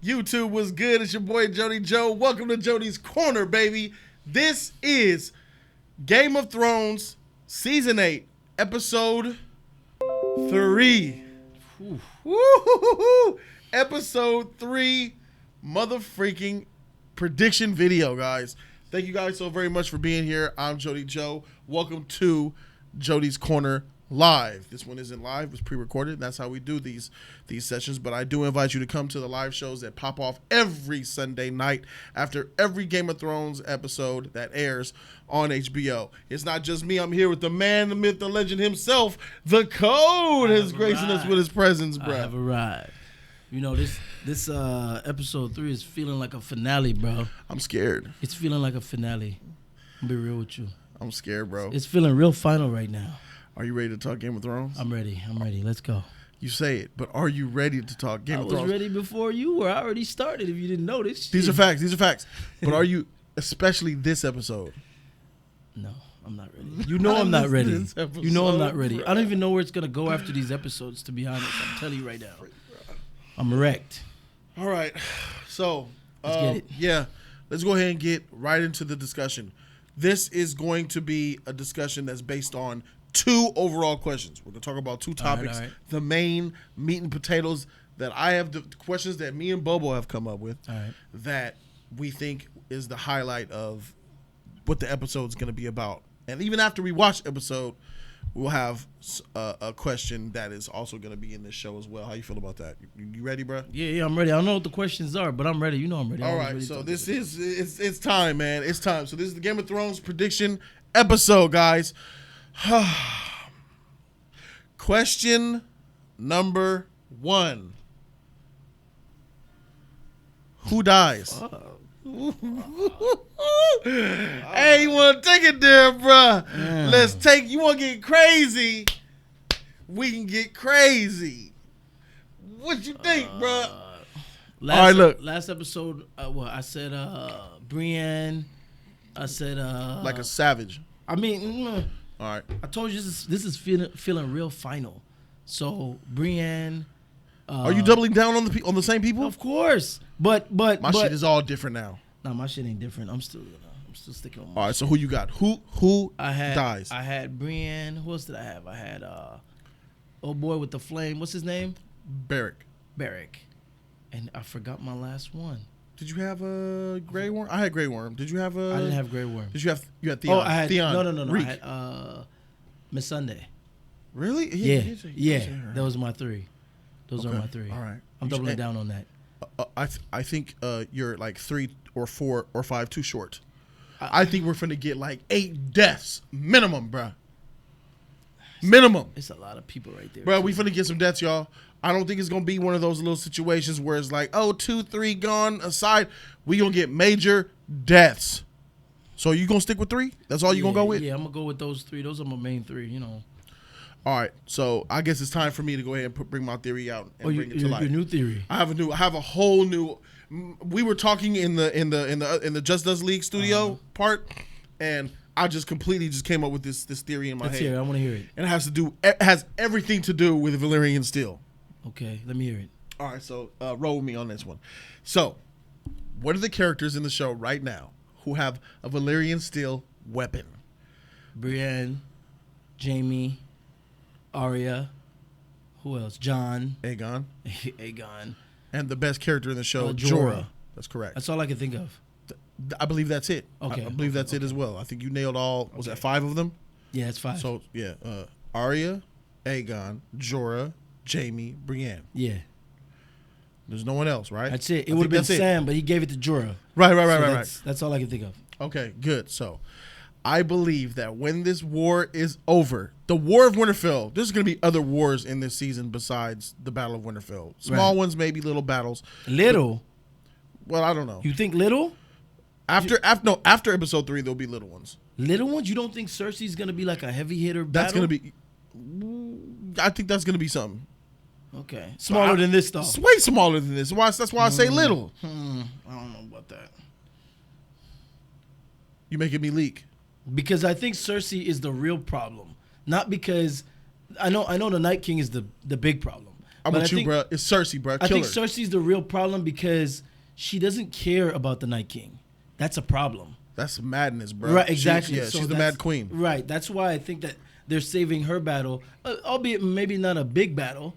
YouTube was good. It's your boy Jody Joe. Welcome to Jody's Corner, baby. This is Game of Thrones Season 8, Episode 3. Woo-hoo-hoo-hoo. Episode 3, mother-freaking prediction video, guys. Thank you guys so very much for being here. I'm Jody Joe. Welcome to Jody's Corner Live. This one isn't live. It's pre-recorded. That's how we do these sessions. But I do invite you to come to the live shows that pop off every Sunday night after every Game of Thrones episode that airs on HBO. It's not just me. I'm here with the man, the myth, the legend himself. The Code has gracing us with his presence, bro. I have arrived. You know, this episode 3 is feeling like a finale, bro. I'm scared. It's feeling like a finale. I'll be real with you. I'm scared, bro. It's feeling real final right now. Are you ready to talk Game of Thrones? I'm ready. Let's go. You say it, but are you ready to talk Game of Thrones? I was ready before you were. I already started if you didn't notice. These are facts. But are you, especially this episode? No, I'm not ready. You know I'm not ready. You know I'm not ready. I don't even know where it's going to go after these episodes, to be honest. I'm telling you right now. I'm wrecked. All right. So, let's get it. Yeah, let's go ahead and get right into the discussion. This is going to be a discussion that's based on 2 overall questions. We're going to talk about 2 topics. All right. The main meat and potatoes that I have, the questions that me and Bobo have come up with that we think is the highlight of what the episode is going to be about. And even after we watch the episode, we'll have a question that is also going to be in this show as well. How you feel about that? You ready, bro? Yeah, I'm ready. I don't know what the questions are, but I'm ready. You know I'm ready. All right, so this is, it's time, man. It's time. So this is the Game of Thrones prediction episode, guys. Question number 1. Who dies? Hey, you want to take it there, bruh? Yeah. You want to get crazy? We can get crazy. What you think, bruh? Last episode, I said Brienne. I said like a savage. I mean, all right. I told you this is feeling real final. So Brienne. Are you doubling down on the same people? Of course, but my shit is all different now. No, my shit ain't different. I'm still sticking with my all right, so who you got? Who dies? I had Brienne. Who else did I have? I had old boy with the flame. What's his name? Barrick. And I forgot my last one. Did you have a Grey Worm? I had Grey Worm. Did you have a? I didn't have Grey Worm. You had Theon? Oh, I had Theon. No. Reek. I had Miss Sunday. Really? Yeah. Those are my 3. Those are my 3. All right. I'm doubling down on that. I think you're like 3 or 4 or 5 too short. I think we're finna get like 8 deaths minimum, bro. Minimum. It's a lot of people right there, bro. We finna get some deaths, y'all. I don't think it's gonna be one of those little situations where it's like, 2, 3 gone aside. We gonna get major deaths. So you gonna stick with 3? That's all you gonna go with? Yeah, I'm gonna go with those 3. Those are my main 3. You know. All right, so I guess it's time for me to go ahead and bring my theory out and bring it to life. Your new theory. I have a whole new. We were talking in the Just Us League studio part, and I just completely came up with this theory in my head. I want to hear it. And it has everything to do with Valyrian steel. Okay, let me hear it. All right, so roll with me on this one. So, what are the characters in the show right now who have a Valyrian steel weapon? Brienne, Jaime, Arya, who else? Jon. Aegon. And the best character in the show, Jorah. That's correct. That's all I can think of. I believe that's it. Okay. I believe that's it as well. I think you nailed all. Was that 5 of them? Yeah, it's 5. So, yeah. Arya, Aegon, Jorah, Jaime, Brienne. Yeah. There's no one else, right? That's it. It would have been Sam, but he gave it to Jorah. Right. That's all I can think of. Okay, good. So, I believe that when this war is over, the War of Winterfell, there's going to be other wars in this season besides the Battle of Winterfell. Small ones, maybe little battles. Little? Well, I don't know. You think little? After episode 3, there'll be little ones. Little ones? You don't think Cersei's going to be like a heavy hitter battle? That's going to be... I think that's going to be something. Okay. Smaller than this, though. It's way smaller than this. That's why I say little. I don't know about that. You making me leak. Because I think Cersei is the real problem. Not because I know the Night King is the big problem. I'm with you, bro. It's Cersei, bro. I think Cersei's the real problem because she doesn't care about the Night King. That's a problem. That's madness, bro. Right, exactly. She's the Mad Queen. Right. That's why I think that they're saving her battle, albeit maybe not a big battle,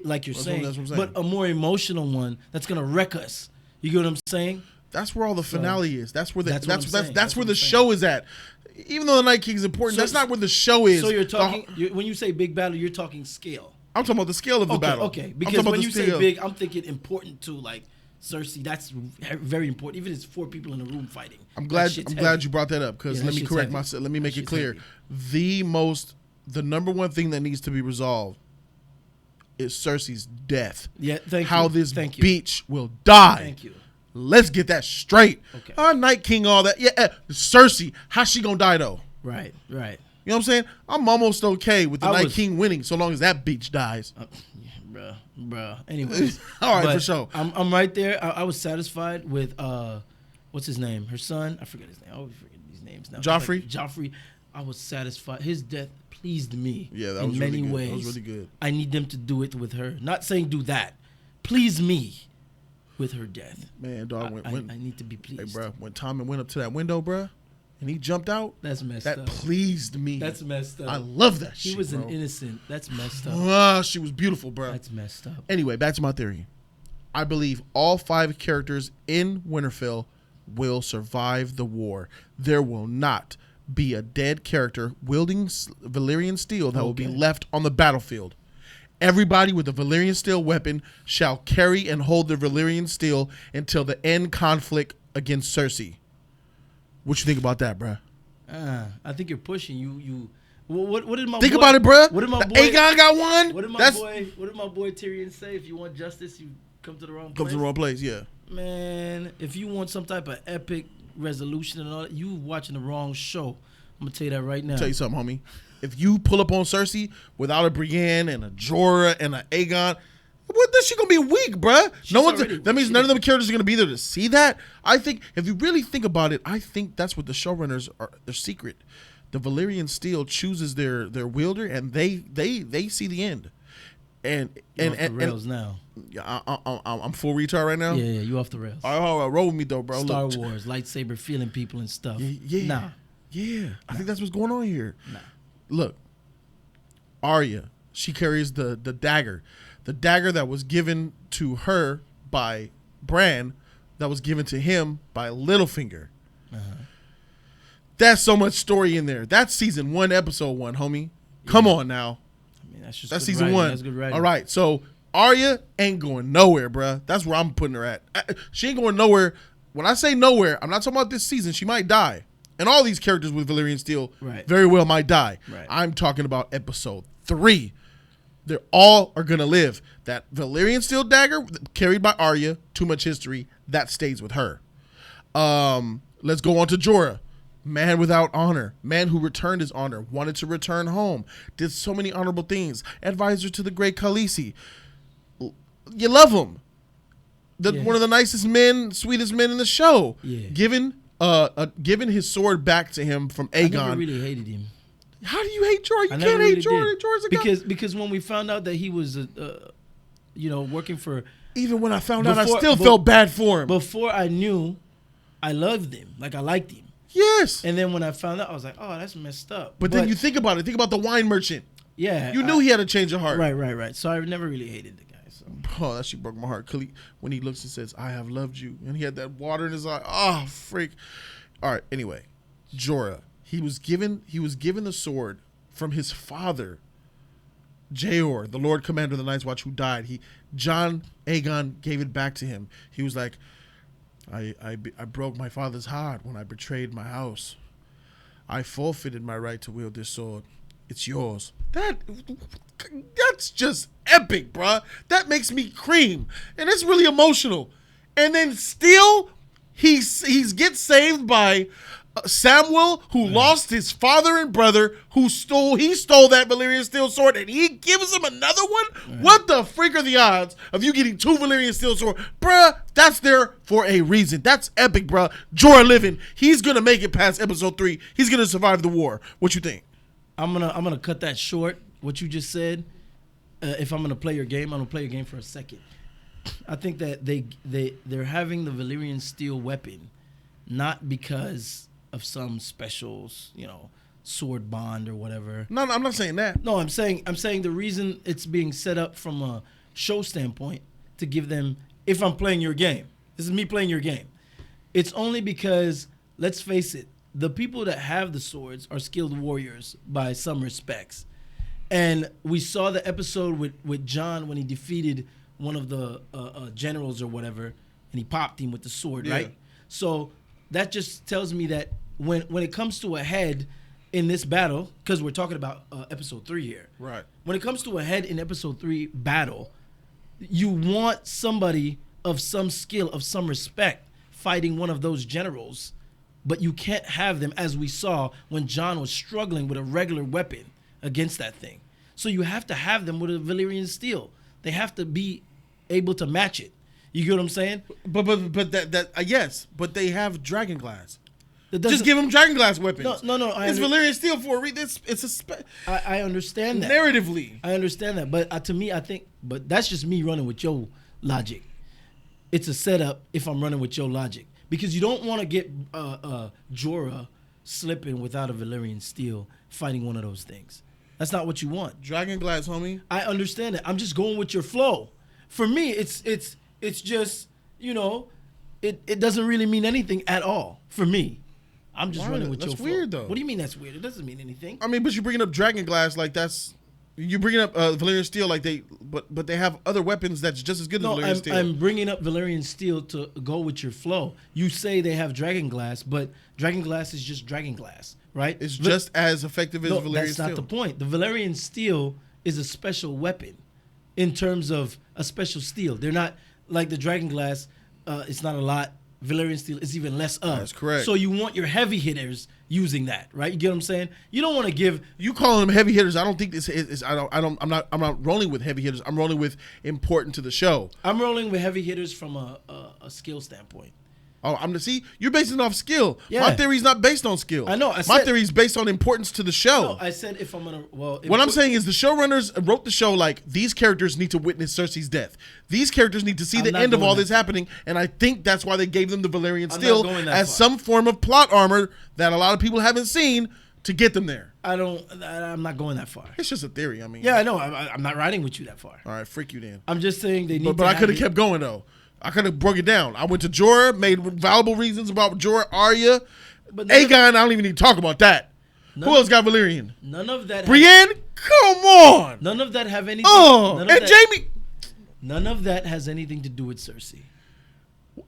like you're saying, that's what I'm saying, but a more emotional one that's gonna wreck us. You get what I'm saying? That's where all the finale is. That's where that's where the show is at. Even though the Night King's important, that's not where the show is. So you're talking when you say big battle, you're talking scale. I'm talking about the scale of the battle. Okay, because when you say big, I'm thinking important too, like Cersei. That's very important. Even if it's 4 people in a room fighting. I'm glad you brought that up because let me correct myself. Let me make it clear. The number one thing that needs to be resolved is Cersei's death. Yeah, thank you. How this bitch will die. Thank you. Let's get that straight. Okay. Night King, all that. Yeah, Cersei. How's she gonna die though? Right. You know what I'm saying? I'm almost okay with the Night King winning, so long as that bitch dies. Bruh. Anyways, all right, for sure. I'm right there. I was satisfied with what's his name? Her son. I forget his name. I always forget these names now. Joffrey. Joffrey. I was satisfied. His death pleased me. Yeah, that was in many really good. ways. That was really good. I need them to do it with her. Not saying do that. Please me with her death. Man, dog. I need to be pleased. Hey, bro. When Tommy went up to that window, bro, and he jumped out. That's messed up. That pleased me. That's messed up. I love that shit. He was an innocent. That's messed up. She was beautiful, bro. That's messed up. Anyway, back to my theory. I believe all 5 characters in Winterfell will survive the war. There will not be a dead character wielding Valyrian steel that will be left on the battlefield. Everybody with a Valyrian steel weapon shall carry and hold their Valyrian steel until the end conflict against Cersei. What you think about that, bruh? I think you're pushing. You. What did my think boy, about it, bruh? What did my boy? Aegon got one. What did my boy Tyrion say? If you want justice, you come to the wrong place. Come to the wrong place, yeah. Man, if you want some type of epic resolution and all that, you watching the wrong show. I'm gonna tell you that right now. Tell you something, homie. If you pull up on Cersei without a Brienne and a Jorah and a Aegon, what? This shit gonna be weak, bruh. That means none of them characters are gonna be there to see that. I think if you really think about it, I think that's what the showrunners are. Their secret. The Valyrian steel chooses their wielder, and they see the end. And off the rails now. I'm full retard right now. Yeah, you off the rails. All right, roll with me though, bro. Star Wars, lightsaber feeling people and stuff. Yeah. I think that's what's going on here. Nah. Look, Arya, she carries the dagger that was given to her by Bran, that was given to him by Littlefinger. That's so much story in there. That's season 1, episode 1, homie. Come on now. I mean, that's season 1. That's good writing. All right, so Arya ain't going nowhere, bruh. That's where I'm putting her at. She ain't going nowhere. When I say nowhere, I'm not talking about this season. She might die. And all these characters with Valyrian steel very well might die. Right. I'm talking about episode 3. They all are going to live. That Valyrian steel dagger carried by Arya, too much history, that stays with her. Let's go on to Jorah. Man without honor. Man who returned his honor. Wanted to return home. Did so many honorable things. Advisor to the great Khaleesi. You love him. One of the nicest men, sweetest men in the show. Yeah. Given his sword back to him from Aegon. I never really hated him. How do you hate Jorah? You can't hate Jorah. Jorah's a guy. Because when we found out that he was, working for. Even when I found out, I still felt bad for him. Before I knew, I loved him. Like I liked him. Yes. And then when I found out, I was like, oh, that's messed up. But then you think about it. Think about the wine merchant. Yeah. You knew he had a change of heart. Right. So I never really hated the guy. So. Oh, that shit broke my heart. When he looks and says, I have loved you. And he had that water in his eye. Oh, freak. All right. Anyway, Jorah. He was given the sword from his father, Jeor, the Lord Commander of the Night's Watch, who died. John Aegon gave it back to him. He was like, I broke my father's heart when I betrayed my house. I forfeited my right to wield this sword. It's yours. That's just epic, bruh. That makes me cream. And it's really emotional. And then still, he gets saved by Samuel, who lost his father and brother, he stole that Valyrian steel sword, and he gives him another one? Right. What the freak are the odds of you getting 2 Valyrian steel swords? Bruh, that's there for a reason. That's epic, bruh. Jorah living. He's going to make it past episode 3. He's going to survive the war. What you think? I'm gonna cut that short, what you just said. if I'm gonna play your game, I'm gonna play your game for a second. I think that they're having the Valyrian steel weapon, not because of some special, sword bond or whatever. No, I'm not saying that. No, I'm saying the reason it's being set up from a show standpoint to give them, if I'm playing your game, this is me playing your game. It's only because, let's face it, the people that have the swords are skilled warriors by some respects. And we saw the episode with Jon when he defeated one of the generals or whatever, and he popped him with the sword, right? So that just tells me that when it comes to a head in this battle, because we're talking about episode 3 here. Right. When it comes to a head in episode 3 battle, you want somebody of some skill, of some respect, fighting one of those generals, but you can't have them, as we saw when Jon was struggling with a regular weapon against that thing. So you have to have them with a Valyrian steel. They have to be able to match it. You get what I'm saying? But that yes, but they have dragon glass. Just give them dragon glass weapons. No. It's Valyrian steel for a reason. I understand that. Narratively. I understand that. But to me, I think, but that's just me running with your logic. It's a setup if I'm running with your logic. Because you don't want to get Jorah slipping without a Valyrian steel fighting one of those things. That's not what you want. Dragon glass, homie. I understand that. I'm just going with your flow. For me, it's just, it doesn't really mean anything at all for me. I'm just running with your flow. That's weird, though. What do you mean that's weird? It doesn't mean anything. I mean, but you're bringing up dragon glass like that's... You're bringing up Valyrian steel like but they have other weapons that's just as good as Valyrian steel. I'm bringing up Valyrian steel to go with your flow. You say they have dragon glass, but dragon glass is just dragon glass, right? It's just as effective as Valyrian steel. That's not the point. The Valyrian steel is a special weapon in terms of a special steel. They're not like the dragon glass. It's not a lot. Valyrian steel is even less of. That's correct. So you want your heavy hitters using that, right? You get what I'm saying? You don't want to give. You calling them heavy hitters? I don't think this is. I'm not rolling with heavy hitters. I'm rolling with important to the show. I'm rolling with heavy hitters from a skill standpoint. Oh, you're basing it off skill. Yeah. My theory's not based on skill. I know. My theory's based on importance to the show. No, I said if I'm gonna. What I'm saying is the showrunners wrote the show like these characters need to witness Cersei's death. These characters need to see the end of all this happening, and I think that's why they gave them the Valyrian steel as some form of plot armor that a lot of people haven't seen to get them there. I'm not going that far. It's just a theory. I mean. Yeah, I know. I'm not riding with you that far. All right, freak you then. I'm just saying they need. But I could have kept going though. I could have broke it down. I went to Jorah, made valuable reasons about Jorah, Arya, Aegon. I don't even need to talk about that. Who else got Valyrian? None of that. Brienne? Come on. None of that have anything. And Jaime. None of that has anything to do with Cersei.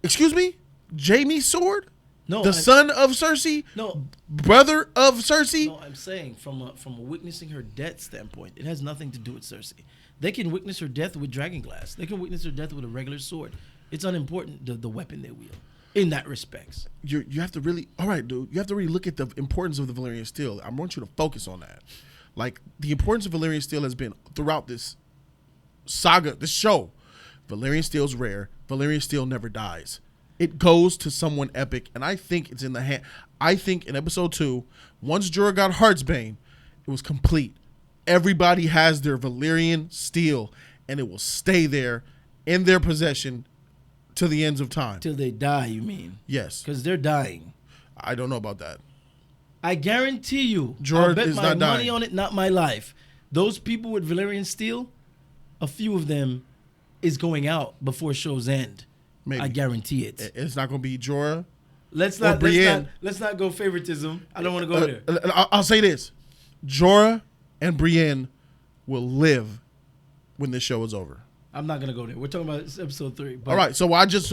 Excuse me? Jaime's sword? No. The son of Cersei? No. Brother of Cersei? No, I'm saying from a witnessing her death standpoint, it has nothing to do with Cersei. They can witness her death with dragon glass. They can witness her death with a regular sword. It's unimportant, the weapon they wield, in that respects. You have to really, all right, dude, you have to really look at the importance of the Valyrian steel. I want you to focus on that. Like, the importance of Valyrian steel has been throughout this saga, this show. Valyrian steel's rare. Valyrian steel never dies. It goes to someone epic, and I think it's in the hand. I think in episode 2, once Jorah got Heartsbane, it was complete. Everybody has their Valyrian steel, and it will stay there in their possession to the ends of time. Till they die, you mean? Yes. Because they're dying. I don't know about that. I guarantee you, Jorah I'll bet is my not money dying. on it, not my life. Those people with Valyrian steel, a few of them is going out before show's end. Maybe. I guarantee it. It's not going to be Jorah. Let's not go favoritism. I don't want to go there. I'll say this. Jorah and Brienne will live when this show is over. I'm not gonna go there. We're talking about episode 3. But all right, so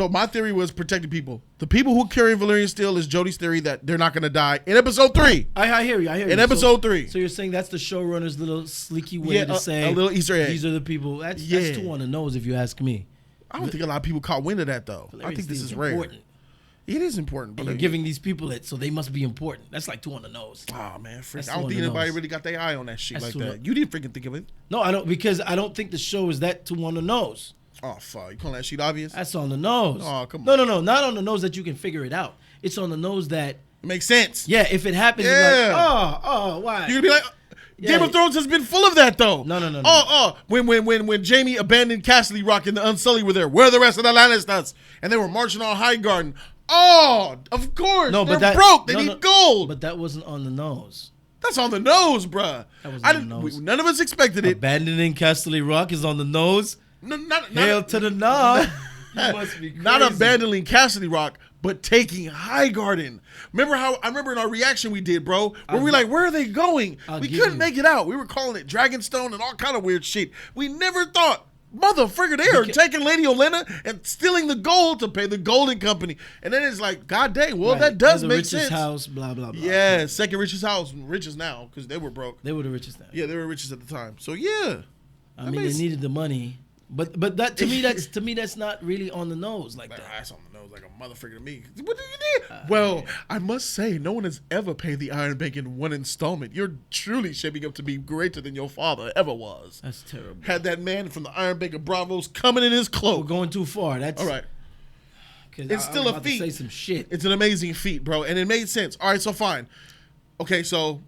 my theory was protecting people. The people who carry Valyrian steel is Jody's theory that they're not gonna die in episode 3. I hear you. In episode 3. So you're saying that's the showrunner's little sleeky way to say a little Easter egg. These are the people. That's too on the nose if you ask me. I don't think a lot of people caught wind of that though. I think this is rare. Important. It is important. But you're giving these people it, so they must be important. That's like too on the nose. Oh man, freak. I don't think anybody really got their eye on that shit like that. You didn't freaking think of it. No, I don't, because I don't think the show is that too on the nose. Oh fuck, you calling that shit obvious? That's on the nose. Oh come on. No, not on the nose that you can figure it out. It's on the nose that it makes sense. Yeah, if it happens, you're like, oh, why? You're gonna be like, Game of Thrones has been full of that though. No. When Jaime abandoned Castle Rock and the Unsullied were there, where are the rest of the Lannisters? And they were marching on Highgarden. Oh, of course. No, but they're broke. They need gold. But that wasn't on the nose. That's on the nose, bruh. That was on the nose. None of us expected it. Abandoning Castle Rock is on the nose. Hail to the knob. You must be crazy. Not abandoning Castle Rock, but taking Highgarden. I remember in our reaction we did, bro, where we like, where are they going? We couldn't make it out. We were calling it Dragonstone and all kind of weird shit. We never thought, motherfucker, they are taking Lady Olenna and stealing the gold to pay the Golden Company. And then it's like, god dang, well, that does make sense. House, blah, blah, blah. Yeah, second richest house, richest now, because they were broke. They were the richest now. Yeah, they were richest at the time. So yeah. I mean, they needed the money. But that to me that's not really on the nose like that. That's on the nose like a motherfucker to me. What did you do? Well, I must say, no one has ever paid the Iron Bank in one installment. You're truly shaping up to be greater than your father ever was. That's terrible. Had that man from the Iron Bank of Bravos coming in his cloak. We're going too far. That's all right. It's still a feat. To say some shit. It's an amazing feat, bro, and it made sense. All right, so fine. Okay, so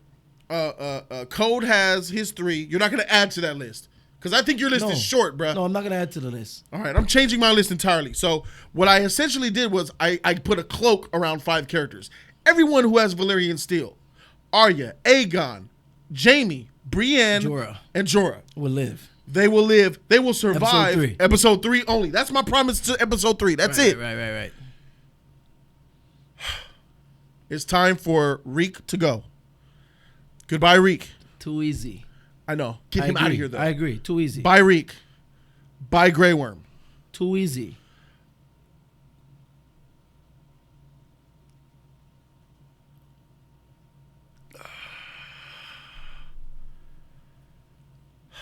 Code has his 3. You're not gonna add to that list. Because I think your list is short, bro. No, I'm not going to add to the list. All right, I'm changing my list entirely. So what I essentially did was I put a cloak around 5 characters. Everyone who has Valyrian steel. Arya, Aegon, Jaime, Brienne, and Jorah. Will live. They will live. They will survive. Episode 3. Episode 3 only. That's my promise to episode 3. That's it. Right. It's time for Reek to go. Goodbye, Reek. Too easy. I know. Get him out of here, though. I agree. Too easy. Bye, Reek. Bye, Grey Worm. Too easy.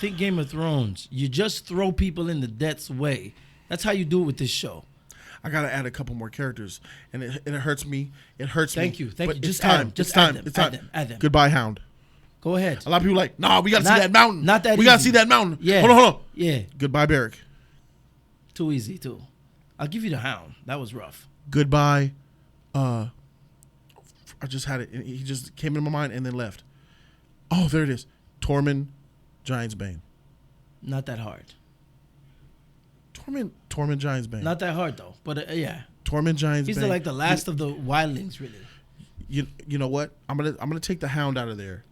Think Game of Thrones. You just throw people in the death's way. That's how you do it with this show. I gotta add a couple more characters, and it hurts me. It hurts me. Thank you. But Just add them. It's time. Add them. Goodbye, Hound. Go ahead. A lot of people are like, nah, we gotta see that mountain. Not that we easy. gotta see that mountain. Yeah. Hold on. Yeah. Goodbye, Beric. Too easy, too. I'll give you the Hound. That was rough. Goodbye. I just had it. He just came into my mind and then left. Oh, there it is. Tormund Giantsbane. Not that hard. Tormund Giantsbane. Not that hard, though. But, yeah. Tormund Giantsbane. He's like the last of the wildlings, really. You know what? I'm gonna take the Hound out of there.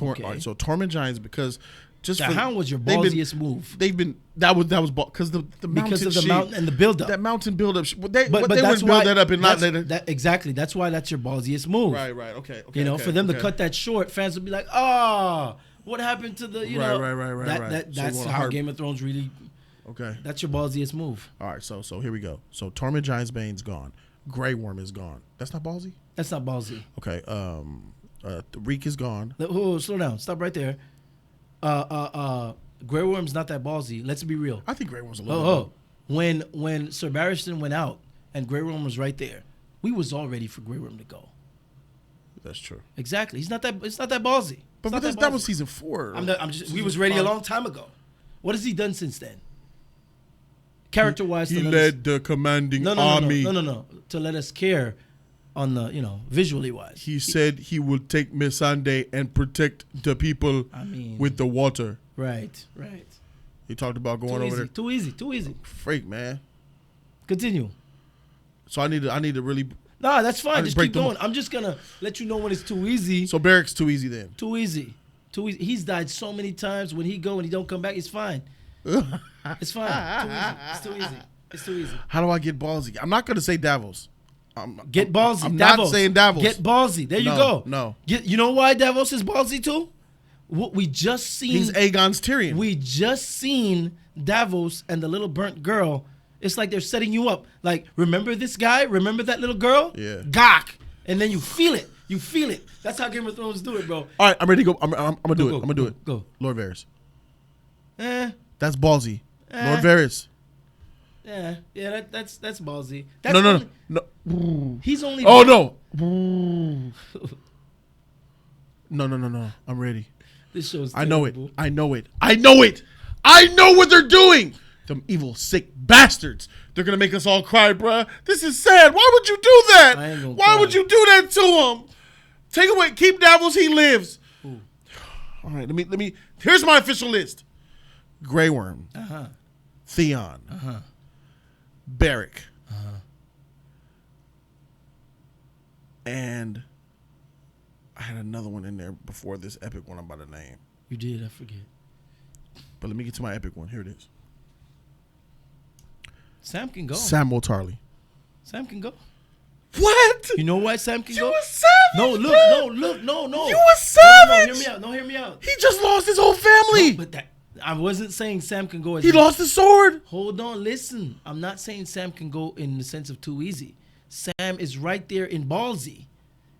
Okay. All right, so Tormund Giants, because just the Hound was your ballsiest move. That was because the mountain because of the shit, mountain and the buildup. That mountain buildup. They that's wouldn't build that up and not later. Exactly. That's why that's your ballsiest move. Right. Okay. For them to cut that short, fans would be like, what happened to the Right. That's so how Game of Thrones really. Okay. That's your ballsiest move. All right. So here we go. So Tormund Giantsbane's gone. Grey Worm is gone. That's not ballsy. That's not ballsy. Okay. Reek is gone. Oh, slow down. Stop right there. Grey Worm's not that ballsy. Let's be real. I think Grey Worm's a little. When Sir Barristan went out and Grey Worm was right there, we was all ready for Grey Worm to go. That's true. Exactly. It's not that ballsy. But that was season 4. We was ready a long time ago. What has he done since then? Character-wise, he led the commanding army. No. To let us care on the, visually wise. He said he would take Missandei and protect the people with the water. Right. He talked about going over there. Too easy. Freak, man. Continue. So I need to really. Nah, that's fine. Just keep going. I'm just gonna let you know when it's too easy. So Beric's too easy then. Too easy. He's died so many times. When he go and he don't come back, it's fine. It's fine. It's too easy. How do I get ballsy? I'm not gonna say Davos. Get ballsy. I'm not saying Davos. Get ballsy. There you go. No. You know why Davos is ballsy too? What we just seen. He's Aegon's Tyrion. We just seen Davos and the little burnt girl. It's like they're setting you up. Like, remember this guy? Remember that little girl? Yeah. Gawk. And then you feel it. That's how Game of Thrones do it, bro. All right, I'm ready to go. I'm gonna do it. I'm gonna do it. Go. Lord Varys. That's ballsy. Lord Varys. Yeah, that's ballsy. No. He's only. Oh no. No. I'm ready. This show's terrible. I know it. I know what they're doing. Them evil, sick bastards. They're gonna make us all cry, bruh. This is sad. Why would you do that? Why would you do that to him? Take away. Keep Davos. He lives. Ooh. All right, let me. Here's my official list: Grey Worm, Theon, Barrick, and I had another one in there before this epic one I'm about to name. You did, I forget. But let me get to my epic one. Here it is. Sam can go. Samuel Tarly. Sam can go. What? You know why Sam can go? You a savage, No, bro. no. You a savage. No, hear me out. He just lost his whole family. No, but I wasn't saying Sam can go. He lost his sword. Hold on, listen. I'm not saying Sam can go in the sense of too easy. Sam is right there in ballsy.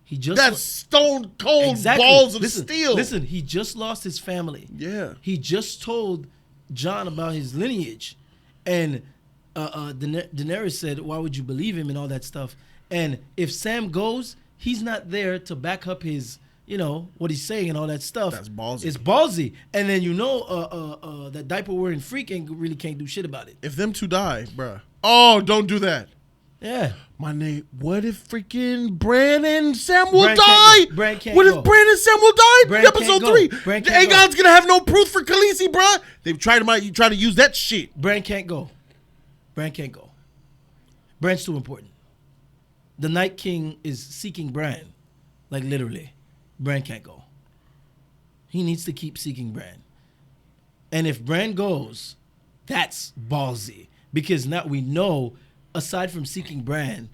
He just That's stone cold balls of steel. Listen, he just lost his family. Yeah. He just told Jon about his lineage, and Daenerys said, "Why would you believe him?" and all that stuff. And if Sam goes, he's not there to back up his, what he's saying and all that stuff. That's ballsy. It's ballsy. And then that diaper wearing freak really can't do shit about it. If them two die, bruh. Oh, don't do that. Yeah. My name. What if freaking Bran and Sam will Bran die? Bran can't what go. if Bran and Sam will die? Bran Episode can't go. 3. Bran can't Aegon's gonna have no proof for Khaleesi, bruh. They've tried to use that shit. Bran can't go. Bran's too important. The Night King is seeking Bran. Like literally. Bran can't go. He needs to keep seeking Bran. And if Bran goes, that's ballsy. Because now we know, aside from seeking Bran,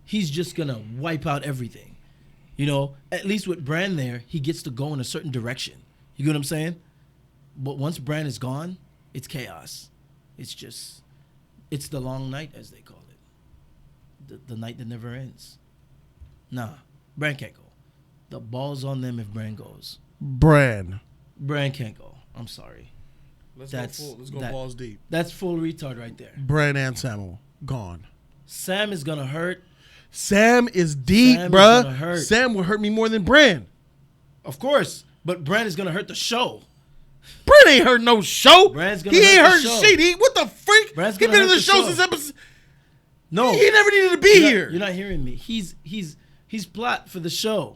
he's just going to wipe out everything. At least with Bran there, he gets to go in a certain direction. You get what I'm saying? But once Bran is gone, it's chaos. It's the long night, as they call it. The night that never ends. Nah, Bran can't go. The ball's on them if Bran goes. Bran can't go. I'm sorry. Let's go balls deep. That's full retard right there. Bran and Samuel gone. Sam is gonna hurt. Sam is deep, bruh. Sam will hurt me more than Bran. Of course, but Bran is gonna hurt the show. Bran ain't hurt no show. He ain't hurt shit. What the freak? Bran's He been in the show since episode. No, he never needed to be here. You're not hearing me. He's plot for the show.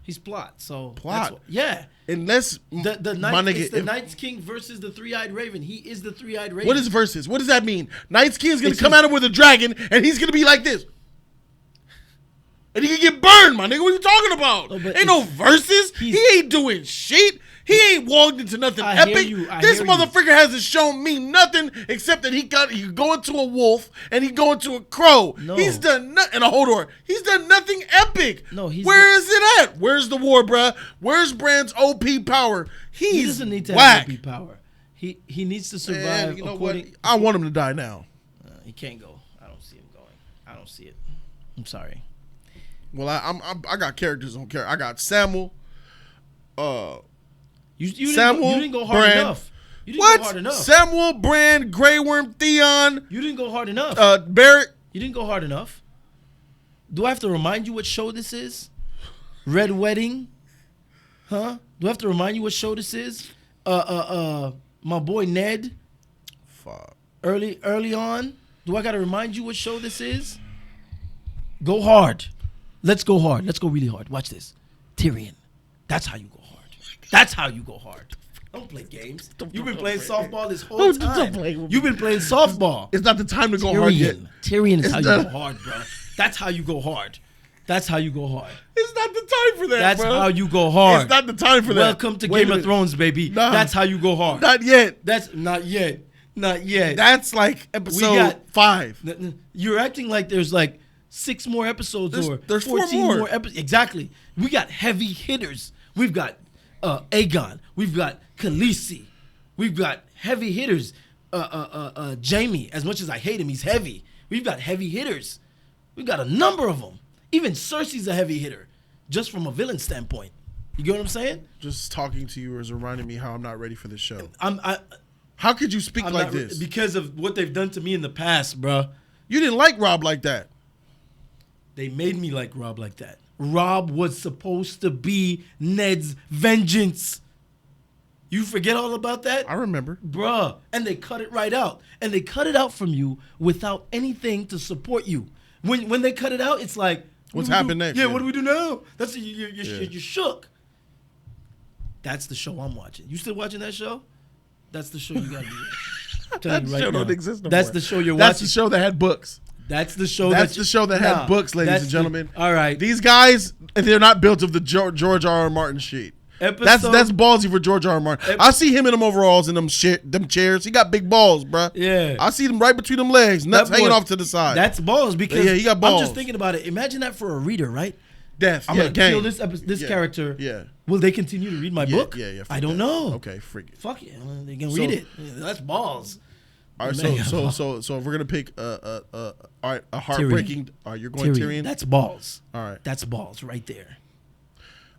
He's plot. So plot. Yeah. Unless the Night's King versus the Three-Eyed Raven. He is the Three-Eyed Raven. What is versus? What does that mean? Night's King's gonna come at him with a dragon, and he's gonna be like this. And he can get burned, my nigga. What are you talking about? Ain't no verses. He ain't doing shit. He ain't walked into nothing epic. This motherfucker hasn't shown me nothing except that he could go into a wolf and he go into a crow. No. He's done nothing. And a Hodor. He's done nothing epic. No, Where is it at? Where's the war, bruh? Where's Bran's OP power? He doesn't need to have OP power. He needs to survive. And you know what? I want him to die now. He can't go. I don't see him going. I don't see it. I'm sorry. Well, I got characters on character. I got Samuel. You Samuel, didn't go hard Bran. enough. You didn't What? go hard enough. Samuel, Bran, Grey Worm, Theon. You didn't go hard enough. Barrett. You didn't go hard enough. Do I have to remind you what show this is? Red Wedding? Huh? Do I have to remind you what show this is? My boy Ned. Fuck. Early on. Do I gotta remind you what show this is? Go hard. Let's go hard. Let's go really hard. Watch this. Tyrion. That's how you go hard. That's how you go hard. Don't play games. You've been playing softball this whole time. You've been playing softball. It's not the time to go hard yet. Tyrion is how you go hard, bro. That's how you go hard. That's how you go hard. It's not the time for that, That's bro. how you go hard. It's not the time for that. Welcome to Game of Thrones, baby. Nah. That's how you go hard. Not yet. That's not yet. Not yet. That's like episode 5. You're acting like there's like 6 more episodes there's 14 4 more. episodes. Exactly. We got heavy hitters. We've got Aegon. We've got Khaleesi. We've got heavy hitters. Jaime, as much as I hate him, he's heavy. We've got heavy hitters. We've got a number of them. Even Cersei's a heavy hitter, just from a villain standpoint. You get what I'm saying? Just talking to you is reminding me how I'm not ready for this show. How could you speak like this? Because of what they've done to me in the past, bro. You didn't like Rob like that. They made me like Rob like that. Rob was supposed to be Ned's vengeance. You forget all about that? I remember. Bruh. And they cut it right out. And they cut it out from you without anything to support you. When they cut it out, it's like, what's happened next? Yeah, what do we do now? That's you're shook. That's the show I'm watching. You still watching that show? That's the show you got to be watching. That show don't exist no That's more. the show you're That's watching. the show that had books. That's the show. That's the show that had books, ladies and gentlemen. All right. These guys, they're not built of the George R.R. Martin sheet. That's ballsy for George R.R. Martin. I see him in them overalls and them chairs. He got big balls, bruh. Yeah. I see them right between them legs, nuts hanging off to the side. That's balls because he got balls. I'm just thinking about it. Imagine that for a reader, right? Death. I'm gonna kill this character. Yeah. Will they continue to read my book? Yeah. I don't know. Okay, freak it. Fuck it. They can read it. That's balls. All right, so if we're gonna pick a heartbreaking. All right, you're going Tyrion. That's balls. All right, that's balls right there.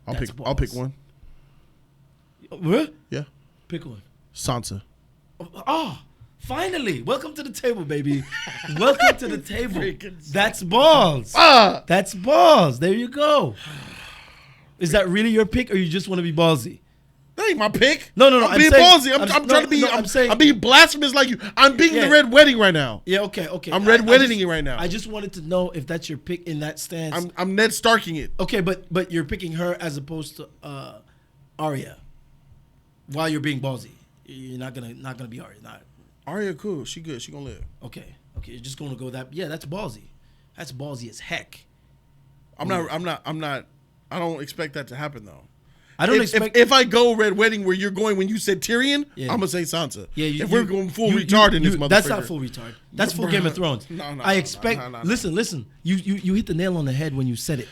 I'll pick one. What? Yeah, pick one. Sansa. Oh, finally! Welcome to the table, baby. Welcome to the table. That's balls. That's balls. There you go. Is that really your pick, or you just want to be ballsy? That ain't my pick. No. I'm being ballsy. I'm trying to be. I'm being blasphemous like you. I'm being the Red Wedding right now. Yeah. Okay. I'm Red Wedding it right now. I just wanted to know if that's your pick in that stance. I'm Ned Starking it. Okay, but you're picking her as opposed to Arya. While you're being ballsy, you're not gonna be Arya. Not Arya. Cool. She good. She gonna live. Okay. You're just gonna go that. Yeah, that's ballsy. That's ballsy as heck. I'm not. I don't expect that to happen though. I don't expect. If I go Red Wedding where you're going when you said Tyrion, I'm gonna say Sansa. Yeah, if we're going full retard in this motherfucker. That's not full retard. That's full Game of Thrones. No. I expect. Listen. You hit the nail on the head when you said it.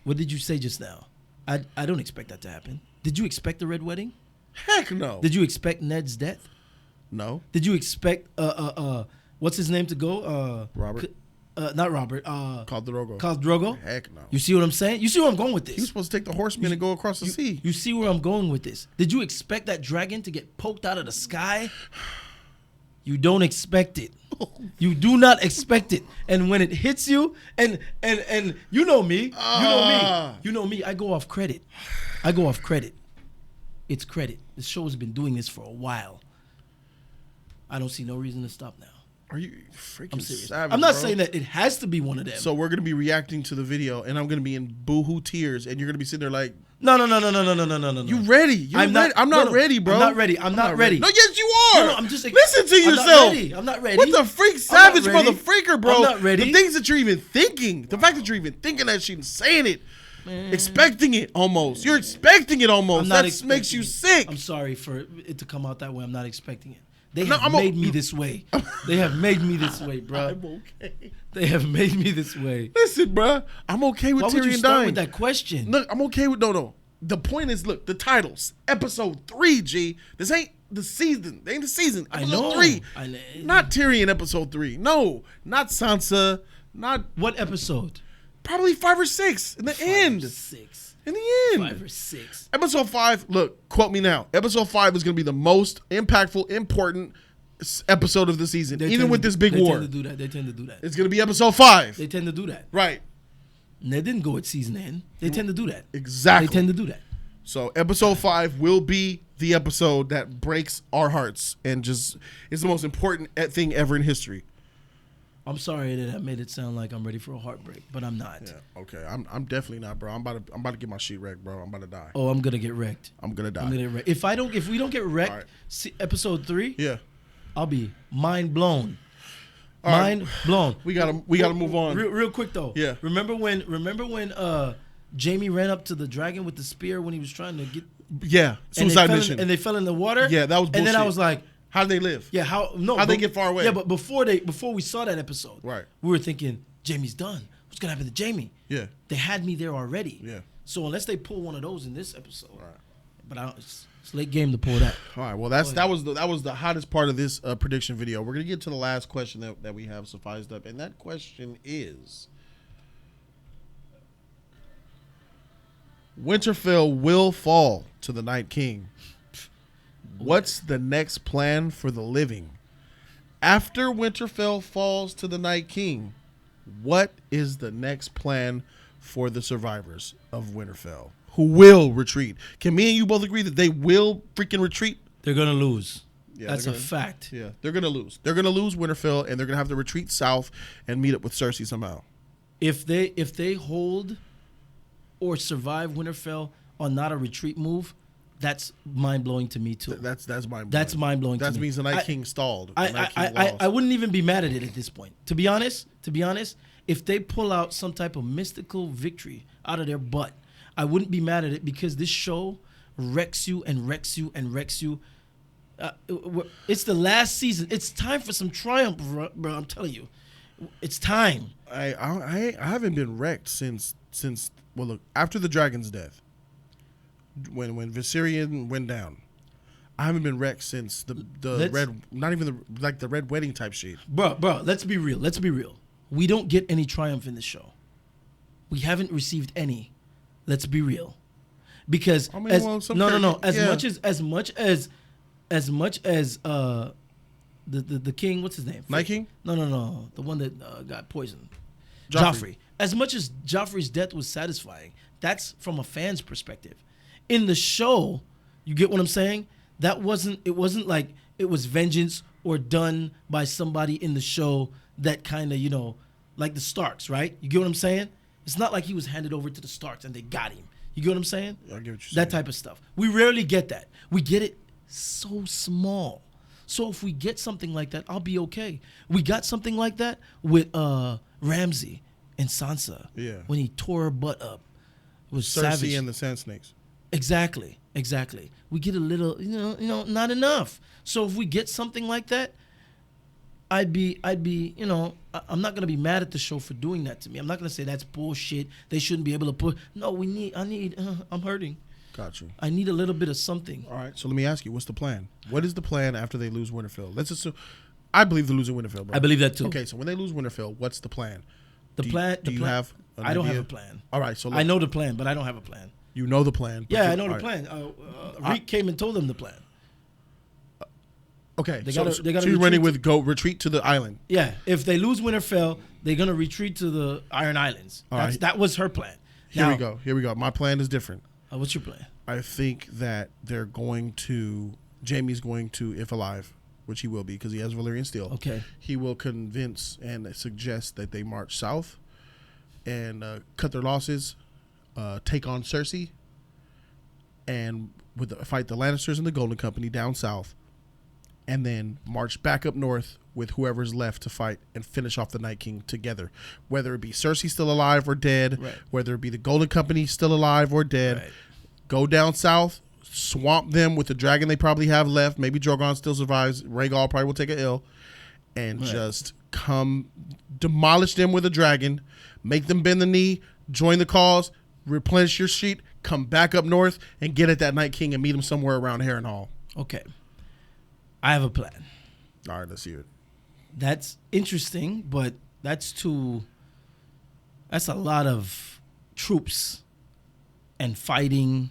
What did you say just now? I don't expect that to happen. Did you expect the Red Wedding? Heck no. Did you expect Ned's death? No. Did you expect what's his name to go? Robert. Not Robert. Khal Drogo. Khal Drogo? Heck no. You see what I'm saying? You see where I'm going with this? He was supposed to take the horsemen and go across the sea. You see where I'm going with this? Did you expect that dragon to get poked out of the sky? You don't expect it. You do not expect it. And when it hits you, and you know me, you know me, I go off credit. It's credit. This show has been doing this for a while. I don't see no reason to stop now. Are you freaking I'm serious. savage, I'm not bro. saying that it has to be one of them. So we're gonna be reacting to the video, and I'm gonna be in boohoo tears, and you're gonna be sitting there like, No. You ready? I'm not ready, bro. I'm not ready. I'm not ready. No, yes, you are. No, I'm just listen to yourself. I'm not ready. What the freak, savage I'm not ready. motherfreaker, bro? I'm not ready. The things that you're even thinking, the fact that you're even thinking that shit and saying it, expecting it almost. You're expecting it almost. That makes you sick. I'm sorry for it to come out that way. I'm not expecting it. They have made me this way. They have made me this way, bro. I'm okay. They have made me this way. Listen, bro. I'm okay with Tyrion dying. Why would you start with that question? Look, I'm okay with no. The point is, look, the titles. Episode 3, G. This ain't the season. They ain't the season. Episode 3. Not Tyrion episode 3. No. Not Sansa. Not what episode? Probably 5 or 6. In the end. 6. In the end. 5 or 6. Episode 5, look, quote me now. Episode 5 is going to be the most impactful, important episode of the season. Even with this big war. They tend to do that. It's going to be episode 5. They tend to do that. Right. And they didn't go at season end. They tend to do that. Exactly. They tend to do that. So episode 5 will be the episode that breaks our hearts and just is the most important thing ever in history. I'm sorry that I made it sound like I'm ready for a heartbreak, but I'm not. Yeah, okay. I'm definitely not, bro. I'm about to get my shit wrecked, bro. I'm about to die. Oh, I'm gonna get wrecked. I'm gonna die. I'm gonna get wrecked. If we don't get wrecked, episode 3, yeah, I'll be mind blown. Mind blown. We gotta move on. Real quick though. Yeah. Remember when Jamie ran up to the dragon with the spear when he was trying to get suicide mission, and they fell in the water. Yeah, that was bullshit. And then I was like, how did they live? Yeah, how'd they get far away? Yeah, but before we saw that episode, right, we were thinking Jamie's done. What's gonna happen to Jamie? Yeah, they had me there already. Yeah, so unless they pull one of those in this episode, right. But it's late game to pull that. All right, well that was the hottest part of this prediction video. We're gonna get to the last question that we have sufficed up, and that question is: Winterfell will fall to the Night King. What's the next plan for the living? After Winterfell falls to the Night King, what is the next plan for the survivors of Winterfell who will retreat? Can me and you both agree that they will freaking retreat? They're going to lose. Yeah, that's a fact. Yeah, they're going to lose. They're going to lose Winterfell, and they're going to have to retreat south and meet up with Cersei somehow. If they hold or survive Winterfell on not a retreat move, That's mind blowing to me too. That's mind blowing. That's mind blowing. That to me. means the Night King stalled. The Night King lost. I wouldn't even be mad at it at this point. To be honest, if they pull out some type of mystical victory out of their butt, I wouldn't be mad at it because this show wrecks you and wrecks you and wrecks you. It's the last season. It's time for some triumph, bro. I'm telling you, it's time. I haven't been wrecked since well, look, after the dragon's death, when Viserion went down, I haven't been wrecked since the red, not even the red wedding type shit. Bro, let's be real. We don't get any triumph in this show. We haven't received any. Let's be real, because no. As much as the king, what's his name? Night King? No, the one that got poisoned. Joffrey. As much as Joffrey's death was satisfying, that's from a fan's perspective. In the show, you get what I'm saying? It wasn't like it was vengeance or done by somebody in the show that kind of, like the Starks, right? You get what I'm saying? It's not like he was handed over to the Starks and they got him. You get what I'm saying? I get what you're saying. That type of stuff. We rarely get that. We get it so small. So if we get something like that, I'll be okay. We got something like that with Ramsay and Sansa. Yeah. When he tore her butt up. It was Cersei savage. and the Sand Snakes. Exactly. We get a little, not enough. So if we get something like that, I'd be, I'm not gonna be mad at the show for doing that to me. I'm not gonna say that's bullshit. They shouldn't be able to put. No, I'm hurting. Got you. I need a little bit of something. All right. So let me ask you, what's the plan? What is the plan after they lose Winterfell? Let's assume. I believe they're losing Winterfell, bro. I believe that too. Okay. So when they lose Winterfell, what's the plan? Do you have? I don't idea? have a plan. All right. So look, I know the plan, but I don't have a plan. You know the plan. Yeah, I know the plan. Reek came and told them the plan. Okay, They so gotta you're running with retreat to the island. Yeah, if they lose Winterfell, they're gonna retreat to the Iron Islands. That was her plan. Here we go. My plan is different. What's your plan? I think that Jaime's going to, if alive, which he will be because he has Valyrian steel. Okay. He will convince and suggest that they march south and cut their losses, take on Cersei, and fight the Lannisters and the Golden Company down south, and then march back up north with whoever's left to fight and finish off the Night King together. Whether it be Cersei still alive or dead, right. Whether it be the Golden Company still alive or dead, Right. Go down south, swamp them with the dragon they probably have left. Maybe Drogon still survives. Rhaegal probably will take an ill. And Right. just come demolish them with a dragon, make them bend the knee, join the cause, replenish your sheet, come back up north, and get at that Night King and meet him somewhere around Harrenhal. Okay. I have a plan. All right, let's hear it. That's interesting, but that's a lot of troops and fighting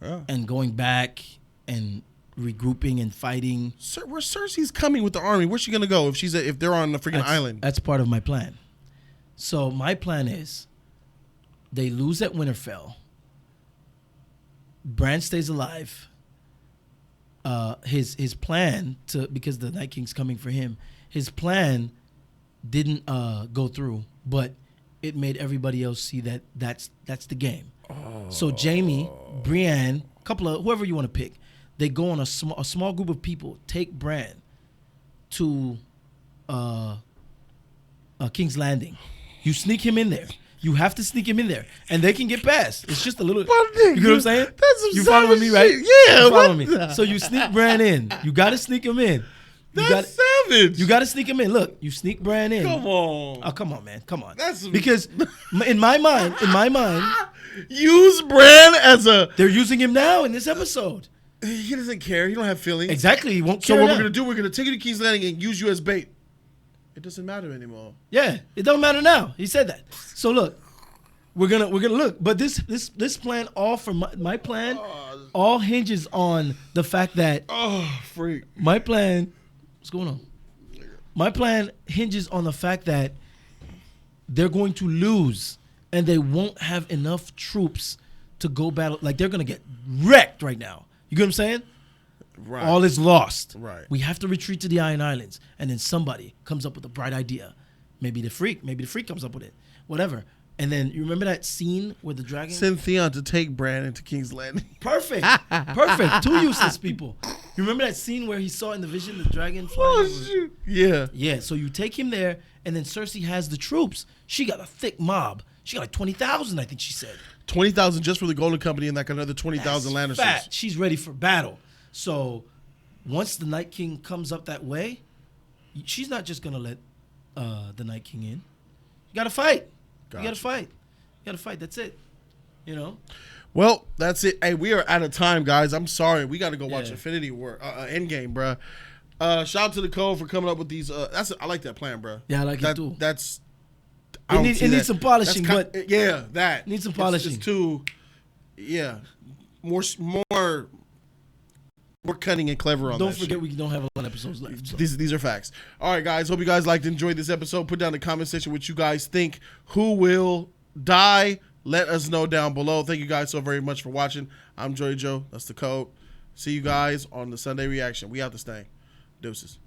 and going back and regrouping and fighting. Where Cersei's coming with the army, where's she gonna go if they're on the freaking island? That's part of my plan. So my plan is they lose at Winterfell. Bran stays alive. His plan because the Night King's coming for him. His plan didn't go through, but it made everybody else see that that's the game. So Jaime, Brienne, whoever you want to pick, they go on a small group of people, take Bran to King's Landing. You sneak him in there. You have to sneak him in there, and they can get past. It's just a little. You know what I'm saying? That's some you following me, right? Shit. Yeah, you following me. So you sneak Bran in. You got to sneak him in. That's savage. You got to sneak him in. Look, you sneak Bran in. Come on. Oh, come on, man. Come on. That's because in my mind, use Bran as a. They're using him now in this episode. He doesn't care. He don't have feelings. Exactly. He won't care. So what now. we're gonna do? We're gonna take you to King's Landing and use you as bait. It doesn't matter anymore. Yeah, it don't matter now. He said that. So look, we're gonna look. But this plan, all for my plan, all hinges on the fact that freak. My plan. What's going on? My plan hinges on the fact that they're going to lose and they won't have enough troops to go battle. Like they're gonna get wrecked right now. You get what I'm saying? Right. All is lost. Right. We have to retreat to the Iron Islands, and then somebody comes up with a bright idea. Maybe the freak comes up with it. Whatever. And then you remember that scene where the dragon Send Theon to take Bran into King's Landing. Perfect. Perfect. Two useless people. You remember that scene where he saw in the vision the dragon flying Oh, over? shoot. Yeah. Yeah, so you take him there, and then Cersei has the troops. She got a thick mob. She got like 20,000, I think she said. 20,000 just for the Golden Company and like another 20,000 Lannisters. Fat. She's ready for battle. So once the Night King comes up that way, she's not just going to let the Night King in. You got to fight. Gotcha. You got to fight. You got to fight. That's it. You know? Well, that's it. Hey, we are out of time, guys. I'm sorry. We got to go watch Yeah. Infinity War, Endgame, bro. Shout out to the Code for coming up with these. I like that plan, bro. Yeah, I like it too. That's. It needs some polishing, but yeah, that needs some polishing. It's too, yeah, more cunning and clever on. Don't that forget shit. we don't have a lot of episodes left. So. These are facts. All right, guys. Hope you guys liked and enjoyed this episode. Put down in the comment section what you guys think. Who will die? Let us know down below. Thank you guys so very much for watching. I'm Jody Joe. That's the Code. See you guys on the Sunday reaction. We out this thing. Deuces.